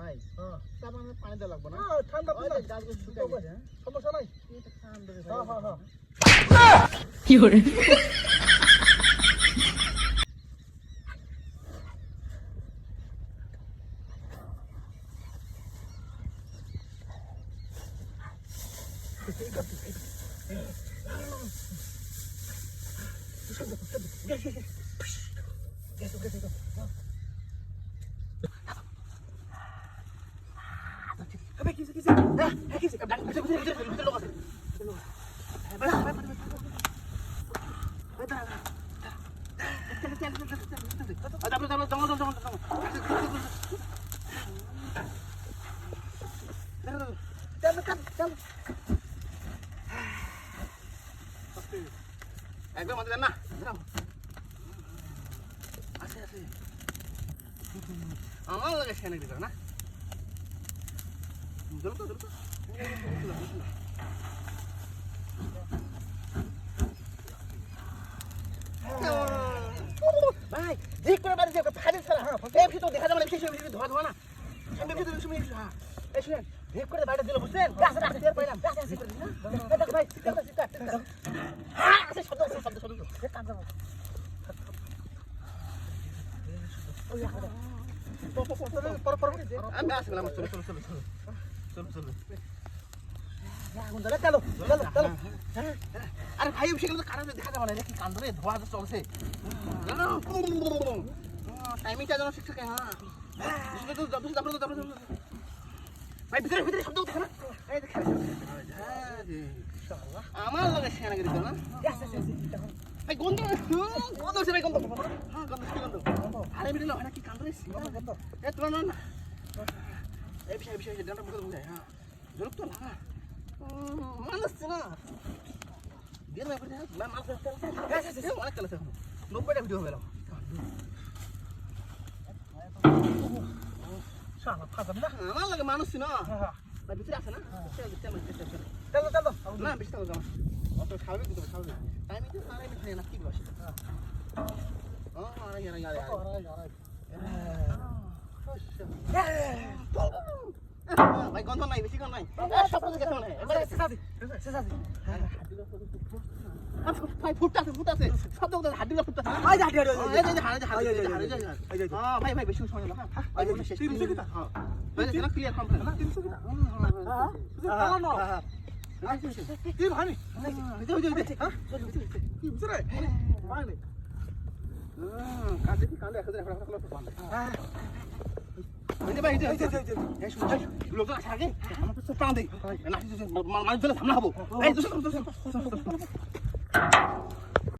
ভাই সাবানের পানি দেওয়া লাগবে না ঠান্ডা গাছগুলো শুকাই গেছে সমস্যা নাই ঠান্ডা কি করে একদম আমাদের না আছে আছে আমার লাগে সেখানে দিতে না জল তো ভাই ঠিক করে বাড়ি যাবে ফাইল ছাড়া এই ভিতর দেখা যাবে না কিছু ভিতর ধোয়া ধোয়া না সামনে ভিতর তুমি হ্যাঁ এই শুনেন ঠিক করে বাইরে দিল বুঝছেন গাছে রাখতে দিয়ে পাইলাম গাছে আছে করে না দেখ ভাই ঠিক আছে হ্যাঁ আছে শব্দ এক কাজ করো আমি আসলাম চলো আরে ভাই সেগুলো তো কারণে দেখা যাবে না কি কান্দরে ধোয়া চলছে টাইমিংটা যেন ঠিক থাকে হ্যাঁ ভাই ভিতরে ভিতরে শব্দ দেখে না আমার লাগে সেখানে গেছিল না ভাই গন্ধ হচ্ছে ভাই গন্ধ হ্যাঁ গন্ধ আরে মিলে না কি কান্দরে এ তোরা না এই বিষয় ডান্ডা মুখে বুঝায় হ্যাঁ জোর তো না মানুষ না দিয়ে না করে মাছ অনেক চলেছে 90টা ভিডিও হয়ে গেল আমার লাগে মানুষ না ভিতরে আছে না না বেশি অত স্বাভাবিক টাইমিং তো সারাই মিঠাই না কি বসে ভাই গন্ধ নাই বেশি গন্ধ নাই সব কিছু গেছে মানে ভাই ফুটতাছে শব্দ করতে হাড়িগুলো ফুটতাছে ভাই ভাই বেশি সময় না ভাই শেষ 300 কিটা হ্যাঁ ভাই না ক্লিয়ার কমপ্লিট না 300 কিটা তিন হানি হ্যাঁ কি বুঝরে মানে কাজে কি কান্দে এখন বন্ধ এই ভাই এই শুন লোক আছে আগে আমার তো প্রাণ দেই না মানুষ জন্য সামনে হবো এই